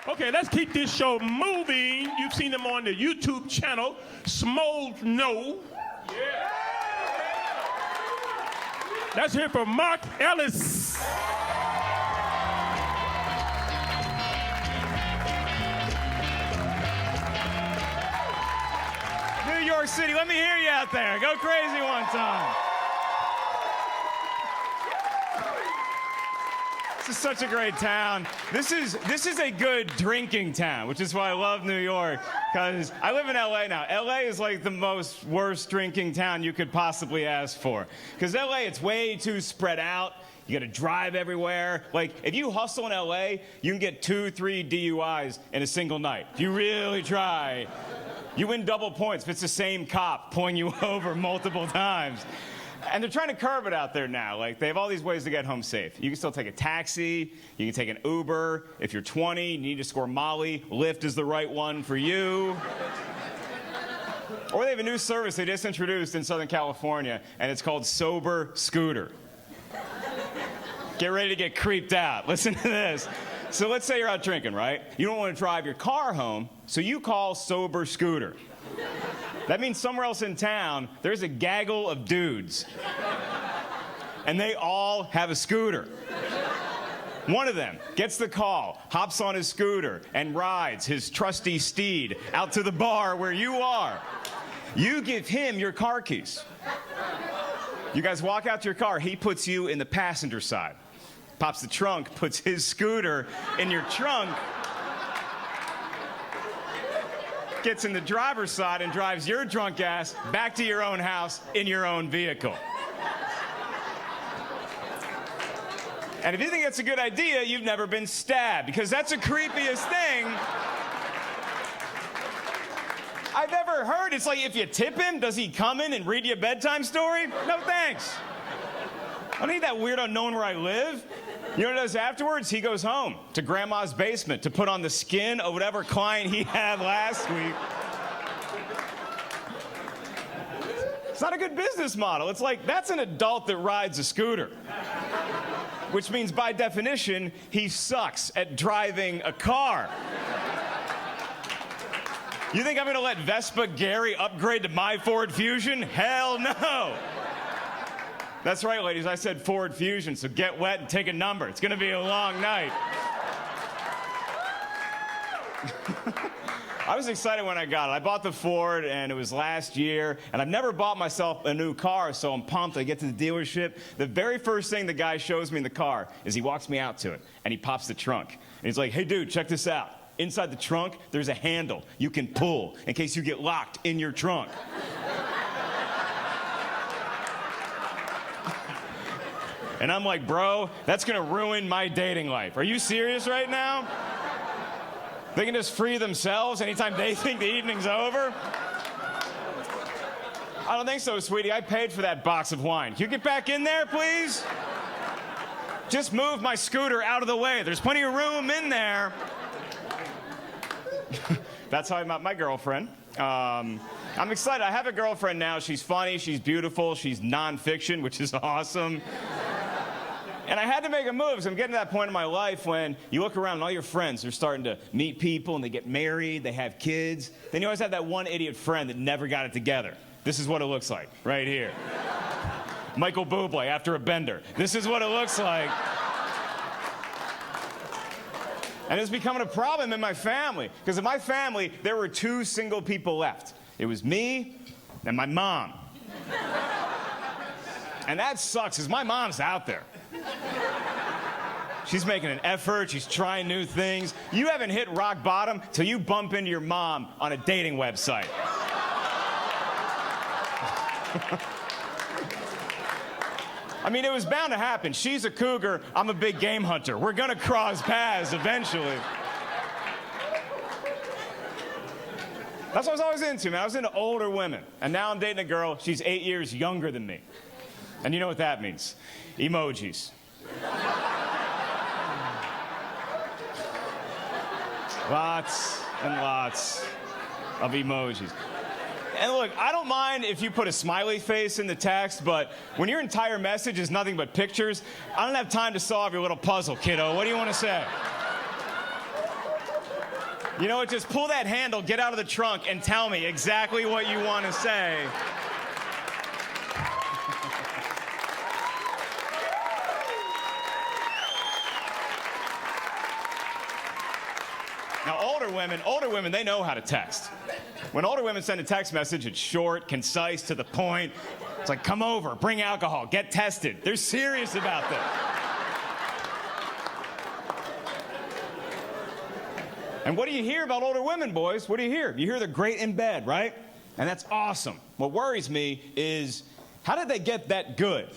Okay, let's keep this show moving. You've seen them on the YouTube channel, Smole No. Yeah. Let's hear from Mark Ellis. New York City, let me hear you out there. Go crazy one time. This is such a great town. This is a good drinking town, which is why I love New York, because I live in LA now. LA is like the most worst drinking town you could possibly ask for. Because LA, it's way too spread out. You gotta drive everywhere. Like, if you hustle in LA, you can get 2-3 DUIs in a single night. If you really try. You win double points if it's the same cop pulling you over multiple times. And they're trying to curb it out there now. Like, they have all these ways to get home safe. You can still take a taxi. You can take an Uber. If you're 20, you need to score Molly. Lyft is the right one for you. Or they have a new service they just introduced in Southern California, and it's called Sober Scooter. Get ready to get creeped out. Listen to this. So let's say you're out drinking, right? You don't want to drive your car home, so you call Sober Scooter. That means somewhere else in town, there's a gaggle of dudes. And they all have a scooter. One of them gets the call, hops on his scooter, and rides his trusty steed out to the bar where you are. You give him your car keys. You guys walk out to your car, he puts you in the passenger side. Pops the trunk, puts his scooter in your trunk, gets in the driver's side and drives your drunk ass back to your own house in your own vehicle. And if you think that's a good idea, you've never been stabbed, because that's the creepiest thing I've ever heard. It's like, if you tip him, does he come in and read you a bedtime story? No thanks. I don't need that weirdo knowing where I live. You know what he does afterwards? He goes home to grandma's basement to put on the skin of whatever client he had last week. It's not a good business model. It's like, that's an adult that rides a scooter. Which means, by definition, he sucks at driving a car. You think I'm gonna let Vespa Gary upgrade to my Ford Fusion? Hell no! That's right, ladies, I said Ford Fusion, so get wet and take a number. It's gonna be a long night. I was excited when I got it. I bought the Ford, and it was last year, and I've never bought myself a new car, so I'm pumped. I get to the dealership. The very first thing the guy shows me in the car is he walks me out to it, and he pops the trunk. And he's like, hey, dude, check this out. Inside the trunk, there's a handle you can pull in case you get locked in your trunk. And I'm like, bro, that's gonna ruin my dating life. Are you serious right now? They can just free themselves anytime they think the evening's over? I don't think so, sweetie. I paid for that box of wine. Can you get back in there, please? Just move my scooter out of the way. There's plenty of room in there. That's how I met my girlfriend. I'm excited. I have a girlfriend now. She's funny, she's beautiful, she's nonfiction, which is awesome. And I had to make a move, because I'm getting to that point in my life when you look around and all your friends are starting to meet people and they get married, they have kids. Then you always have that one idiot friend that never got it together. This is what it looks like, right here. Michael Bublé after a bender. This is what it looks like. And it's becoming a problem in my family, because in my family, there were 2 single people left. It was me and my mom. And that sucks, because my mom's out there. She's making an effort, she's trying new things. You haven't hit rock bottom till you bump into your mom on a dating website. I mean, it was bound to happen. She's a cougar, I'm a big game hunter. We're gonna cross paths eventually. That's what I was always into, man. I was into older women. And now I'm dating a girl, she's 8 years younger than me. And you know what that means. Emojis. Lots and lots of emojis. And look, I don't mind if you put a smiley face in the text, but when your entire message is nothing but pictures, I don't have time to solve your little puzzle, kiddo. What do you want to say? You know what? Just pull that handle, get out of the trunk, and tell me exactly what you want to say. Now, older women, they know how to text. When older women send a text message, it's short, concise, to the point. It's like, come over, bring alcohol, get tested. They're serious about this. And what do you hear about older women, boys? What do you hear? You hear they're great in bed, right? And that's awesome. What worries me is, how did they get that good?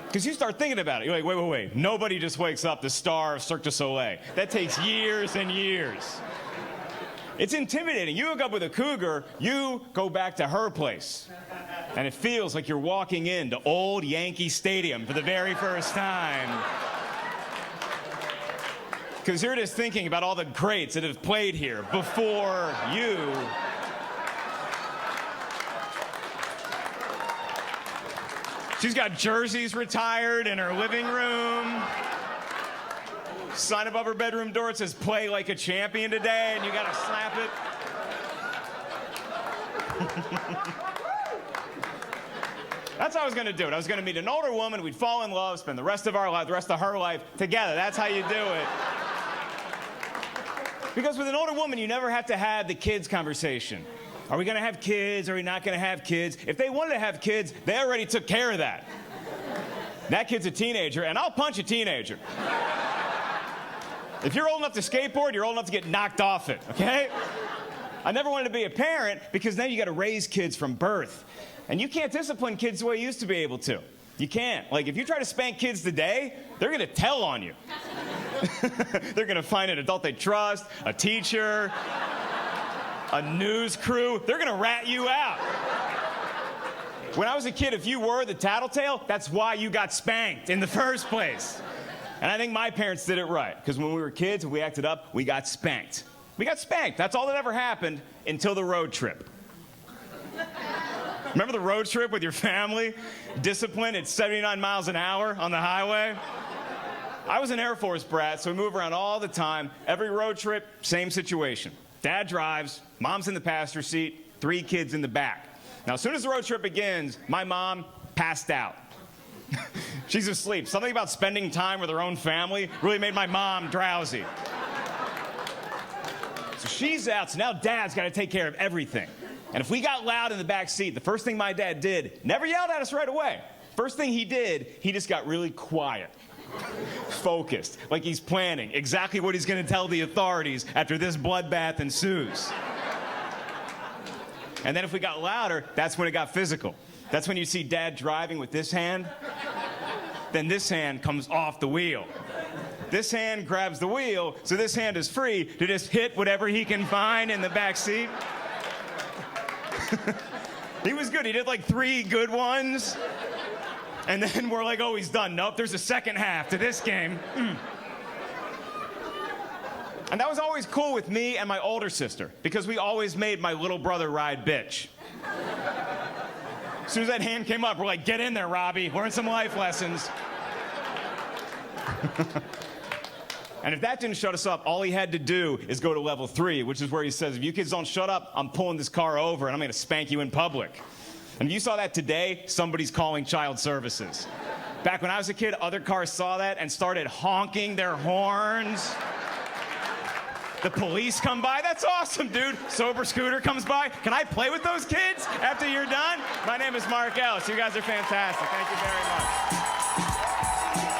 Because you start thinking about it. You're like, wait. Nobody just wakes up the star of Cirque du Soleil. That takes years and years. It's intimidating. You hook up with a cougar, you go back to her place. And it feels like you're walking into old Yankee Stadium for the very first time. Because you're just thinking about all the greats that have played here before you. She's got jerseys retired in her living room. Sign above her bedroom door, it says, play like a champion today, and you gotta slap it. That's how I was gonna do it. I was gonna meet an older woman, we'd fall in love, spend the rest of our life, the rest of her life together. That's how you do it. Because with an older woman, you never have to have the kids conversation. Are we gonna have kids? Are we not gonna have kids? If they wanted to have kids, they already took care of that. That kid's a teenager, and I'll punch a teenager. If you're old enough to skateboard, you're old enough to get knocked off it, okay? I never wanted to be a parent because now you gotta raise kids from birth. And you can't discipline kids the way you used to be able to. You can't. Like, if you try to spank kids today, they're gonna tell on you. They're gonna find an adult they trust, a teacher, a news crew. They're gonna rat you out. When I was a kid, if you were the tattletale, that's why you got spanked in the first place. And I think my parents did it right, because when we were kids and we acted up, we got spanked. We got spanked. That's all that ever happened until the road trip. Remember the road trip with your family? Discipline at 79 miles an hour on the highway? I was an Air Force brat, so we move around all the time. Every road trip, same situation. Dad drives, mom's in the passenger seat, 3 kids in the back. Now, as soon as the road trip begins, my mom passed out. She's asleep. Something about spending time with her own family really made my mom drowsy. So she's out, so now Dad's got to take care of everything. And if we got loud in the back seat, the first thing my dad did, never yelled at us right away. First thing he did, he just got really quiet. Focused, like he's planning exactly what he's going to tell the authorities after this bloodbath ensues. And then if we got louder, that's when it got physical. That's when you see Dad driving with this hand, then this hand comes off the wheel. This hand grabs the wheel, so this hand is free to just hit whatever he can find in the back seat. He was good. He did like 3 good ones. And then we're like, oh, he's done. Nope, there's a second half to this game. And that was always cool with me and my older sister, because we always made my little brother ride bitch. As soon as that hand came up, we're like, get in there, Robbie. Learn some life lessons. And if that didn't shut us up, all he had to do is go to level 3, which is where he says, if you kids don't shut up, I'm pulling this car over and I'm going to spank you in public. And if you saw that today, somebody's calling child services. Back when I was a kid, other cars saw that and started honking their horns. The police come by. That's awesome, dude. Sober Scooter comes by. Can I play with those kids after you're done? My name is Mark Ellis. You guys are fantastic. Thank you very much.